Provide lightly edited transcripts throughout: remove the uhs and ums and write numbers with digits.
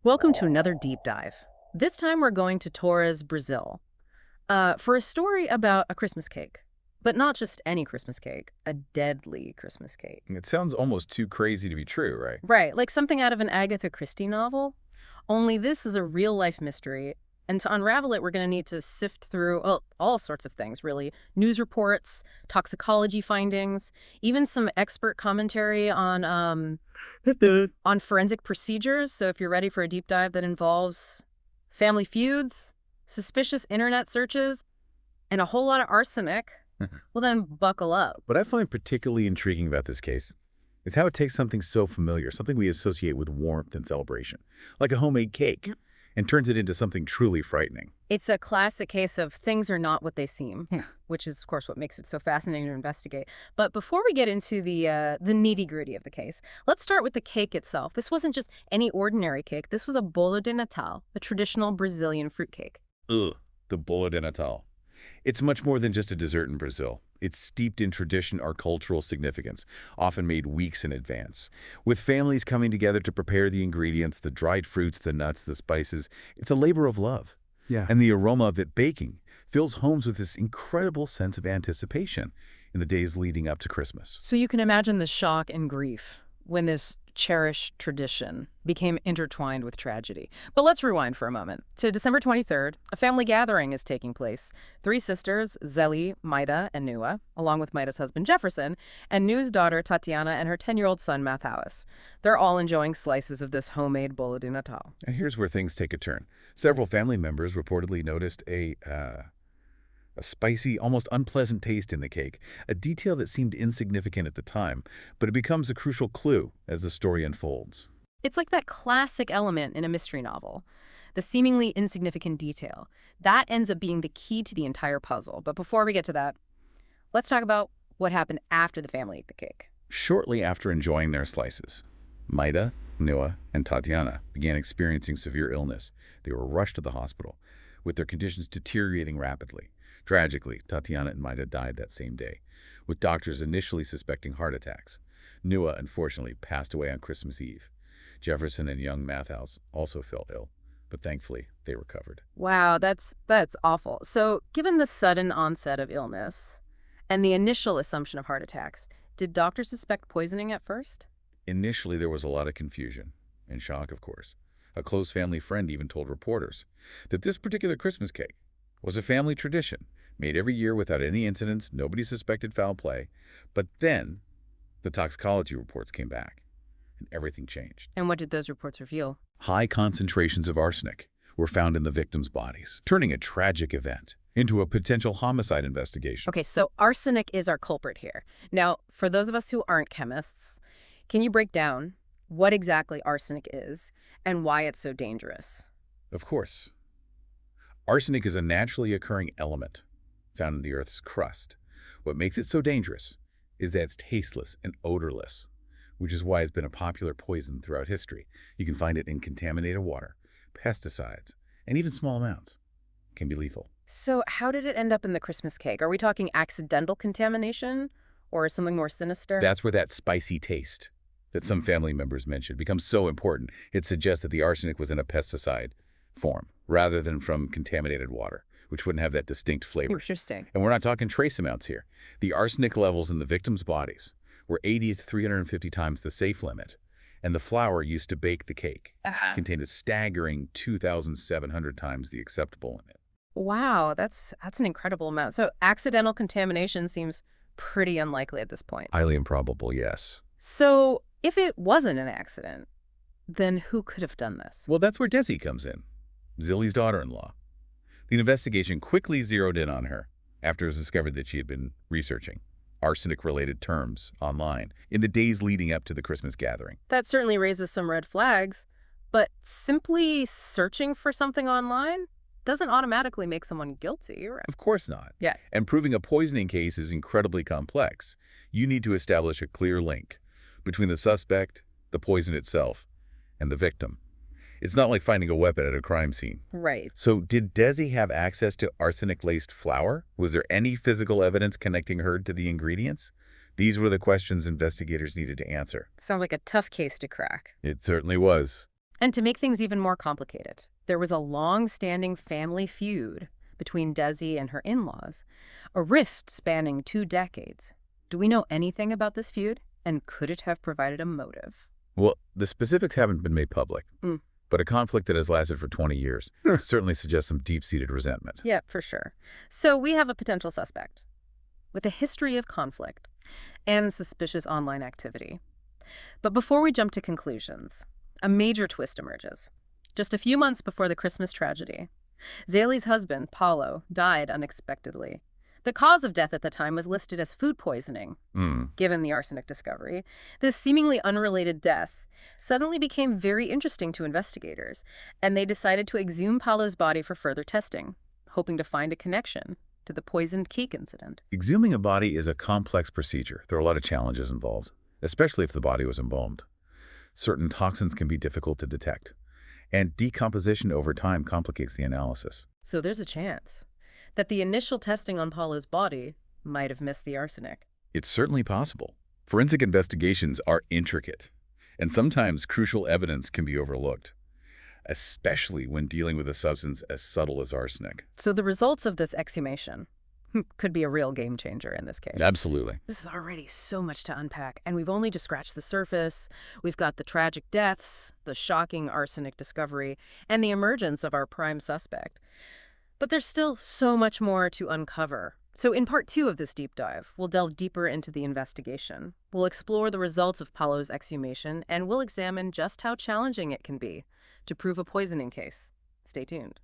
Welcome to another deep dive. This time we're going to Torres, Brazil, for a story about a Christmas cake. But not just any Christmas cake, a deadly Christmas cake. It sounds almost too crazy to be true, right? Right, like something out of an Agatha Christie novel. Only this is a real-life mystery, and to unravel it, we're going to need to sift through all sorts of things, really. News reports, toxicology findings, even some expert commentary on forensic procedures. So if you're ready for a deep dive that involves family feuds, suspicious internet searches, and a whole lot of arsenic, well then buckle up. What I find particularly intriguing about this case is how it takes something so familiar, something we associate with warmth and celebration, like a homemade cake, and turns it into something truly frightening. It's a classic case of things are not what they seem, Yeah. which is, of course, what makes it so fascinating to investigate. But before we get into the nitty-gritty of the case, let's start with the cake itself. This wasn't just any ordinary cake. This was a bolo de Natal, a traditional Brazilian fruitcake. Ugh, the bolo de Natal. It's much more than just a dessert in Brazil. It's steeped in tradition or cultural significance, often made weeks in advance. With families coming together to prepare the ingredients, the dried fruits, the nuts, the spices, it's a labor of love. Yeah. And the aroma of it baking fills homes with this incredible sense of anticipation in the days leading up to Christmas. So you can imagine the shock and grief when this cherished tradition became intertwined with tragedy. But let's rewind for a moment. To December 23rd, a family gathering is taking place. Three sisters, Zeli, Maida, and Nua, along with Maida's husband Jefferson, and Nua's daughter Tatiana and her 10-year-old son Matthaus. They're all enjoying slices of this homemade bolo de Natal. And here's where things take a turn. Several family members reportedly noticed a spicy, almost unpleasant taste in the cake, a detail that seemed insignificant at the time, but it becomes a crucial clue as the story unfolds. It's like that classic element in a mystery novel, the seemingly insignificant detail. That ends up being the key to the entire puzzle. But before we get to that, let's talk about what happened after the family ate the cake. Shortly after enjoying their slices, Maida, Nua, and Tatiana began experiencing severe illness. They were rushed to the hospital, with their conditions deteriorating rapidly. Tragically, Tatiana and Maida died that same day, with doctors initially suspecting heart attacks. Nua, unfortunately, passed away on Christmas Eve. Jefferson and young Matthaus also fell ill, but thankfully they recovered. Wow, that's awful. So, given the sudden onset of illness and the initial assumption of heart attacks, did doctors suspect poisoning at first? Initially, there was a lot of confusion and shock, of course. A close family friend even told reporters that this particular Christmas cake was a family tradition, made every year without any incidents. Nobody suspected foul play. But then the toxicology reports came back, and everything changed. And what did those reports reveal? High concentrations of arsenic were found in the victims' bodies, turning a tragic event into a potential homicide investigation. Okay, so arsenic is our culprit here. Now, for those of us who aren't chemists, can you break down what exactly arsenic is and why it's so dangerous? Of course. Arsenic is a naturally occurring element found in the Earth's crust. What makes it so dangerous is that it's tasteless and odorless, which is why it's been a popular poison throughout history. You can find it in contaminated water, pesticides, and even small amounts can be lethal. So how did it end up in the Christmas cake? Are we talking accidental contamination or something more sinister? That's where that spicy taste that some family members mentioned becomes so important. It suggests that the arsenic was in a pesticide form rather than from contaminated water, which wouldn't have that distinct flavor. Interesting. And we're not talking trace amounts here. The arsenic levels in the victims' bodies were 80 to 350 times the safe limit, and the flour used to bake the cake contained a staggering 2,700 times the acceptable limit. Wow, that's an incredible amount. So accidental contamination seems pretty unlikely at this point. Highly improbable, yes. So if it wasn't an accident, then who could have done this? Well, that's where Deise comes in, Zillie's daughter-in-law. The investigation quickly zeroed in on her after it was discovered that she had been researching arsenic-related terms online in the days leading up to the Christmas gathering. That certainly raises some red flags, but simply searching for something online doesn't automatically make someone guilty, right? Of course not. Yeah. And proving a poisoning case is incredibly complex. You need to establish a clear link between the suspect, the poison itself, and the victim. It's not like finding a weapon at a crime scene. Right. So did Deise have access to arsenic-laced flour? Was there any physical evidence connecting her to the ingredients? These were the questions investigators needed to answer. Sounds like a tough case to crack. It certainly was. And to make things even more complicated, there was a long-standing family feud between Deise and her in-laws, a rift spanning 2 decades. Do we know anything about this feud? And could it have provided a motive? Well, the specifics haven't been made public, Mm. but a conflict that has lasted for 20 years certainly suggests some deep-seated resentment. Yeah, for sure. So we have a potential suspect with a history of conflict and suspicious online activity. But before we jump to conclusions, a major twist emerges. Just a few months before the Christmas tragedy, Zaley's husband, Paulo, died unexpectedly. The cause of death at the time was listed as food poisoning. Given the arsenic discovery, this seemingly unrelated death suddenly became very interesting to investigators, and they decided to exhume Paulo's body for further testing, hoping to find a connection to the poisoned cake incident. Exhuming a body is a complex procedure. There are a lot of challenges involved, especially if the body was embalmed. Certain toxins can be difficult to detect, and decomposition over time complicates the analysis. So there's a chance that the initial testing on Paulo's body might have missed the arsenic. It's certainly possible. Forensic investigations are intricate, and sometimes crucial evidence can be overlooked, especially when dealing with a substance as subtle as arsenic. So the results of this exhumation could be a real game changer in this case. Absolutely. This is already so much to unpack, and we've only just scratched the surface. We've got the tragic deaths, the shocking arsenic discovery, and the emergence of our prime suspect. But there's still so much more to uncover. So in part 2 of this deep dive, we'll delve deeper into the investigation. We'll explore the results of Paulo's exhumation, and we'll examine just how challenging it can be to prove a poisoning case. Stay tuned.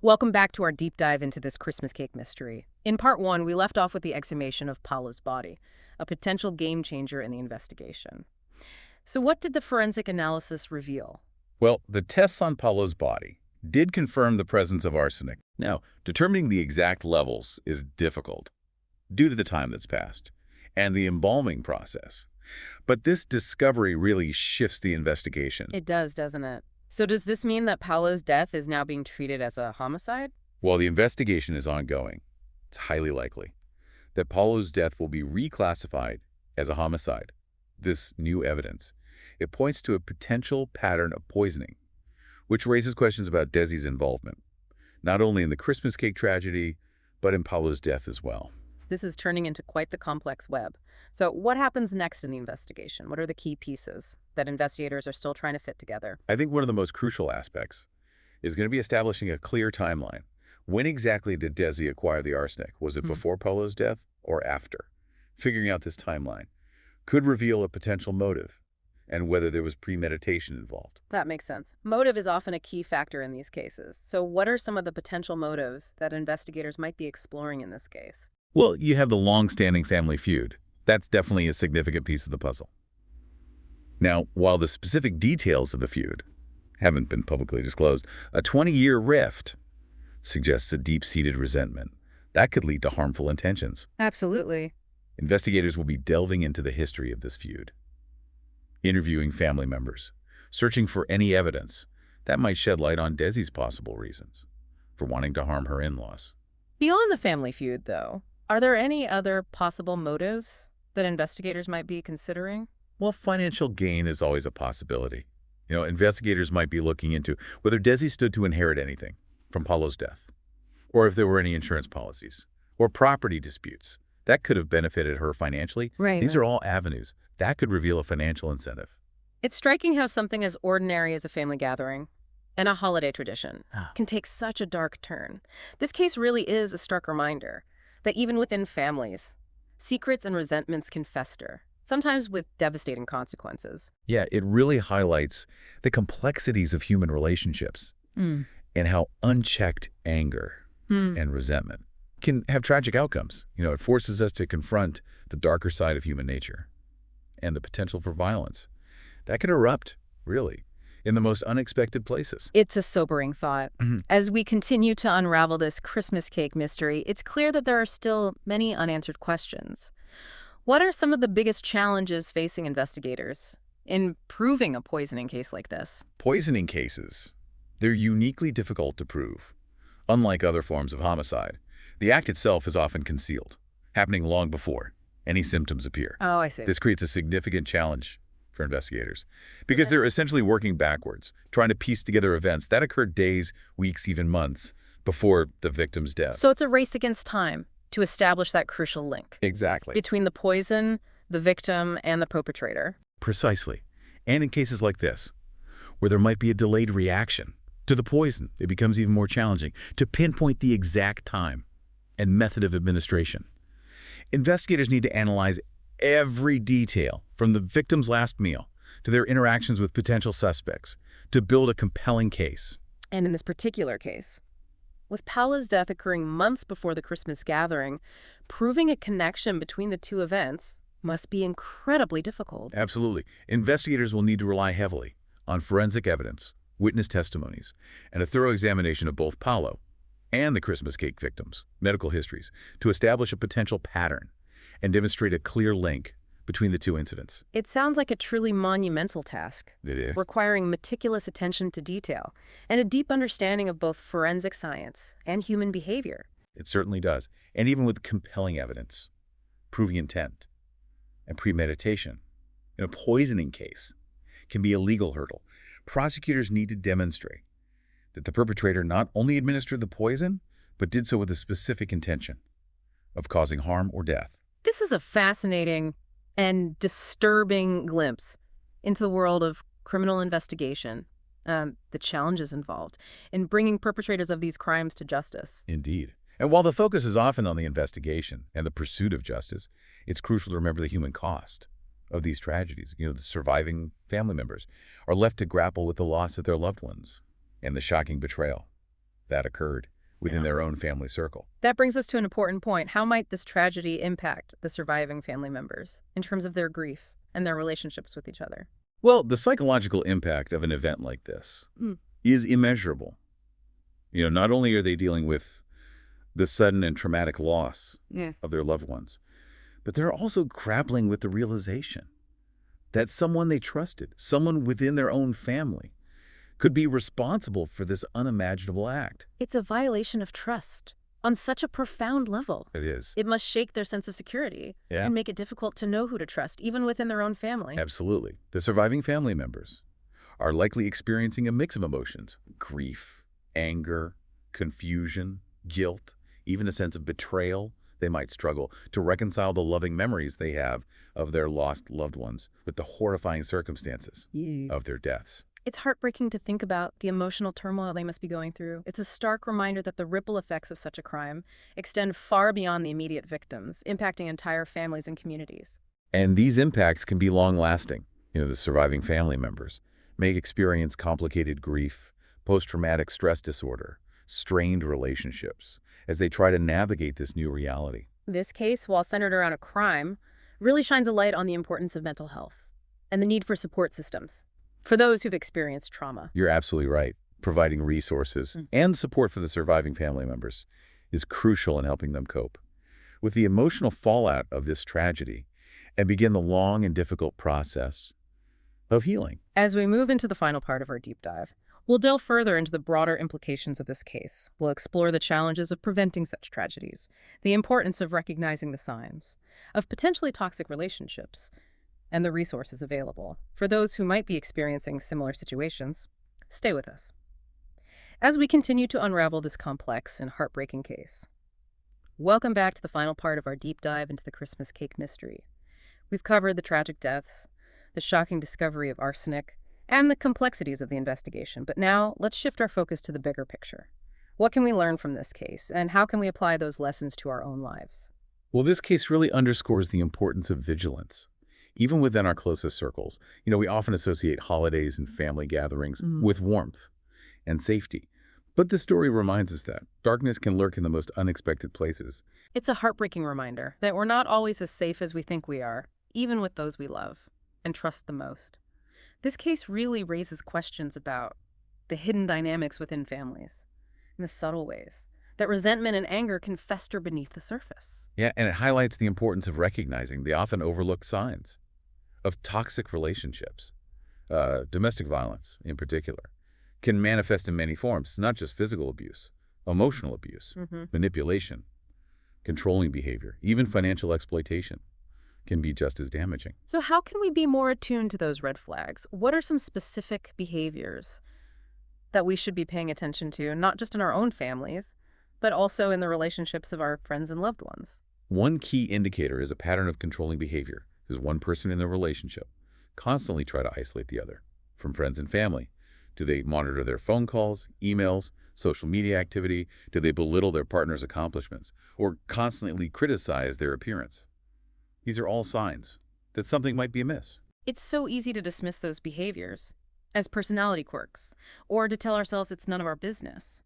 Welcome back to our deep dive into this Christmas cake mystery. In part 1, we left off with the exhumation of Paulo's body, a potential game changer in the investigation. So what did the forensic analysis reveal? Well, the tests on Paulo's body did confirm the presence of arsenic. Now, determining the exact levels is difficult due to the time that's passed and the embalming process. But this discovery really shifts the investigation. It does, doesn't it? So does this mean that Paulo's death is now being treated as a homicide? While the investigation is ongoing, it's highly likely that Paulo's death will be reclassified as a homicide. This new evidence, it points to a potential pattern of poisoning, which raises questions about Daise's involvement, not only in the Christmas cake tragedy, but in Paulo's death as well. This is turning into quite the complex web. So what happens next in the investigation? What are the key pieces that investigators are still trying to fit together? I think one of the most crucial aspects is going to be establishing a clear timeline. When exactly did Deise acquire the arsenic? Was it before Paulo's death or after? Figuring out this timeline could reveal a potential motive and whether there was premeditation involved. That makes sense. Motive is often a key factor in these cases. So what are some of the potential motives that investigators might be exploring in this case? Well, you have the long-standing family feud. That's definitely a significant piece of the puzzle. Now, while the specific details of the feud haven't been publicly disclosed, a 20-year rift suggests a deep-seated resentment. That could lead to harmful intentions. Absolutely. Investigators will be delving into the history of this feud, interviewing family members, searching for any evidence that might shed light on Daise's possible reasons for wanting to harm her in-laws. Beyond the family feud, though, are there any other possible motives that investigators might be considering? Well, financial gain is always a possibility. Investigators might be looking into whether Deise stood to inherit anything from Paulo's death, or if there were any insurance policies or property disputes that could have benefited her financially. These are all avenues that could reveal a financial incentive. It's striking how something as ordinary as a family gathering and a holiday tradition can take such a dark turn. This case really is a stark reminder that even within families, secrets and resentments can fester, sometimes with devastating consequences. Yeah, it really highlights the complexities of human relationships and how unchecked anger and resentment can have tragic outcomes. It forces us to confront the darker side of human nature and the potential for violence that can erupt, really, in the most unexpected places. It's a sobering thought. As we continue to unravel this Christmas cake mystery, it's clear that there are still many unanswered questions. What are some of the biggest challenges facing investigators in proving a poisoning case like this? Poisoning cases, they're uniquely difficult to prove. Unlike other forms of homicide, the act itself is often concealed, happening long before any symptoms appear. Oh, I see. This creates a significant challenge for investigators because they're essentially working backwards, trying to piece together events that occurred days, weeks, even months before the victim's death. So it's a race against time to establish that crucial link Exactly. between the poison, the victim, and the perpetrator. Precisely. And in cases like this, where there might be a delayed reaction to the poison, it becomes even more challenging to pinpoint the exact time and method of administration. Investigators need to analyze every detail from the victim's last meal to their interactions with potential suspects to build a compelling case. And in this particular case, with Paula's death occurring months before the Christmas gathering, proving a connection between the two events must be incredibly difficult. Absolutely. Investigators will need to rely heavily on forensic evidence, witness testimonies, and a thorough examination of both Paolo and the Christmas cake victims' medical histories to establish a potential pattern and demonstrate a clear link between the two incidents. It sounds like a truly monumental task, It is. requiring meticulous attention to detail and a deep understanding of both forensic science and human behavior. It certainly does. And even with compelling evidence, proving intent and premeditation in a poisoning case can be a legal hurdle. Prosecutors need to demonstrate that the perpetrator not only administered the poison, but did so with a specific intention of causing harm or death. This is a fascinating and disturbing glimpse into the world of criminal investigation, the challenges involved in bringing perpetrators of these crimes to justice. Indeed. And while the focus is often on the investigation and the pursuit of justice, it's crucial to remember the human cost of these tragedies. The surviving family members are left to grapple with the loss of their loved ones and the shocking betrayal that occurred within their own family circle. That brings us to an important point. How might this tragedy impact the surviving family members in terms of their grief and their relationships with each other? Well, the psychological impact of an event like this is immeasurable. Not only are they dealing with the sudden and traumatic loss of their loved ones, but they're also grappling with the realization that someone they trusted, someone within their own family, could be responsible for this unimaginable act. It's a violation of trust on such a profound level. It is. It must shake their sense of security and make it difficult to know who to trust, even within their own family. Absolutely. The surviving family members are likely experiencing a mix of emotions: grief, anger, confusion, guilt, even a sense of betrayal. They might struggle to reconcile the loving memories they have of their lost loved ones with the horrifying circumstances of their deaths. It's heartbreaking to think about the emotional turmoil they must be going through. It's a stark reminder that the ripple effects of such a crime extend far beyond the immediate victims, impacting entire families and communities. And these impacts can be long-lasting. The surviving family members may experience complicated grief, post-traumatic stress disorder, strained relationships, as they try to navigate this new reality. This case, while centered around a crime, really shines a light on the importance of mental health and the need for support systems for those who've experienced trauma. You're absolutely right. Providing resources and support for the surviving family members is crucial in helping them cope with the emotional fallout of this tragedy and begin the long and difficult process of healing. As we move into the final part of our deep dive, we'll delve further into the broader implications of this case. We'll explore the challenges of preventing such tragedies, the importance of recognizing the signs of potentially toxic relationships, and the resources available for those who might be experiencing similar situations. Stay with us as we continue to unravel this complex and heartbreaking case. Welcome back to the final part of our deep dive into the Christmas cake mystery. We've covered the tragic deaths, the shocking discovery of arsenic, and the complexities of the investigation. But now, let's shift our focus to the bigger picture. What can we learn from this case, and how can we apply those lessons to our own lives? Well, this case really underscores the importance of vigilance. Even within our closest circles, we often associate holidays and family gatherings with warmth and safety. But the story reminds us that darkness can lurk in the most unexpected places. It's a heartbreaking reminder that we're not always as safe as we think we are, even with those we love and trust the most. This case really raises questions about the hidden dynamics within families, in the subtle ways that resentment and anger can fester beneath the surface. Yeah, and it highlights the importance of recognizing the often overlooked signs of toxic relationships. Domestic violence, in particular, can manifest in many forms, not just physical abuse, emotional abuse, manipulation, controlling behavior, even financial exploitation can be just as damaging. So how can we be more attuned to those red flags? What are some specific behaviors that we should be paying attention to, not just in our own families, but also in the relationships of our friends and loved ones? One key indicator is a pattern of controlling behavior. Does one person in the relationship constantly try to isolate the other from friends and family? Do they monitor their phone calls, emails, social media activity? Do they belittle their partner's accomplishments or constantly criticize their appearance? These are all signs that something might be amiss. It's so easy to dismiss those behaviors as personality quirks or to tell ourselves it's none of our business.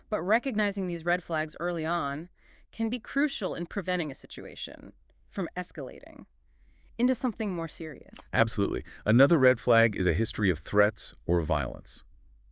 But recognizing these red flags early on can be crucial in preventing a situation from escalating into something more serious. Absolutely. Another red flag is a history of threats or violence.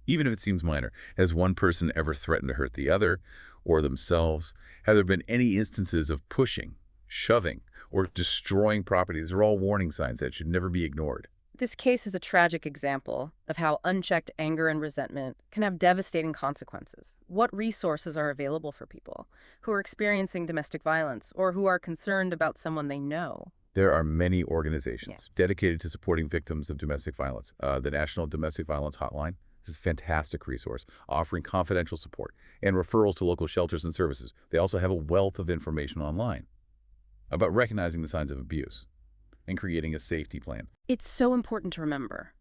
Even if it seems minor, has one person ever threatened to hurt the other or themselves? Have there been any instances of pushing, shoving, or destroying property? These are all warning signs that should never be ignored. This case is a tragic example of how unchecked anger and resentment can have devastating consequences. What resources are available for people who are experiencing domestic violence or who are concerned about someone they know? There are many organizations dedicated to supporting victims of domestic violence. The National Domestic Violence Hotline is a fantastic resource, offering confidential support and referrals to local shelters and services. They also have a wealth of information online about recognizing the signs of abuse and creating a safety plan. It's so important to remember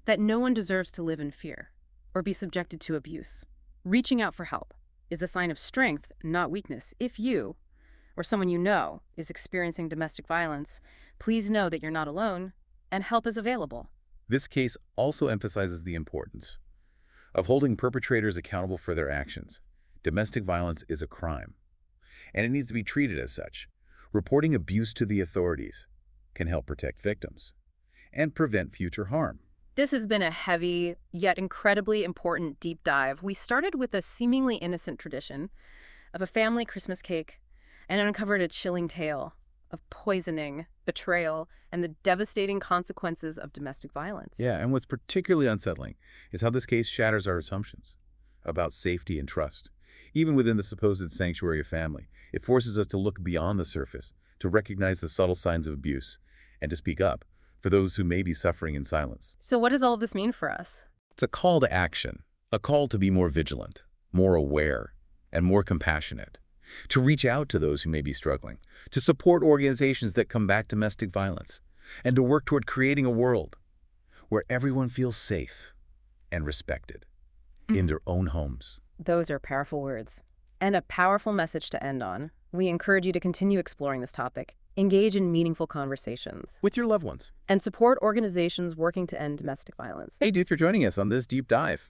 that no one deserves to live in fear or be subjected to abuse. Reaching out for help is a sign of strength, not weakness. If you or someone you know is experiencing domestic violence, please know that you're not alone and help is available. This case also emphasizes the importance of holding perpetrators accountable for their actions. Domestic violence is a crime, and it needs to be treated as such. Reporting abuse to the authorities can help protect victims and prevent future harm. This has been a heavy, yet incredibly important deep dive. We started with a seemingly innocent tradition of a family Christmas cake and uncovered a chilling tale of poisoning, betrayal, and the devastating consequences of domestic violence. Yeah, and what's particularly unsettling is how this case shatters our assumptions about safety and trust. Even within the supposed sanctuary of family, it forces us to look beyond the surface, to recognize the subtle signs of abuse, and to speak up for those who may be suffering in silence. So what does all of this mean for us? It's a call to action, a call to be more vigilant, more aware, and more compassionate, to reach out to those who may be struggling, to support organizations that combat domestic violence, and to work toward creating a world where everyone feels safe and respected in their own homes. Those are powerful words and a powerful message to end on. We encourage you to continue exploring this topic, engage in meaningful conversations With your loved ones. and support organizations working to end domestic violence. Hey, dude, for joining us on this deep dive.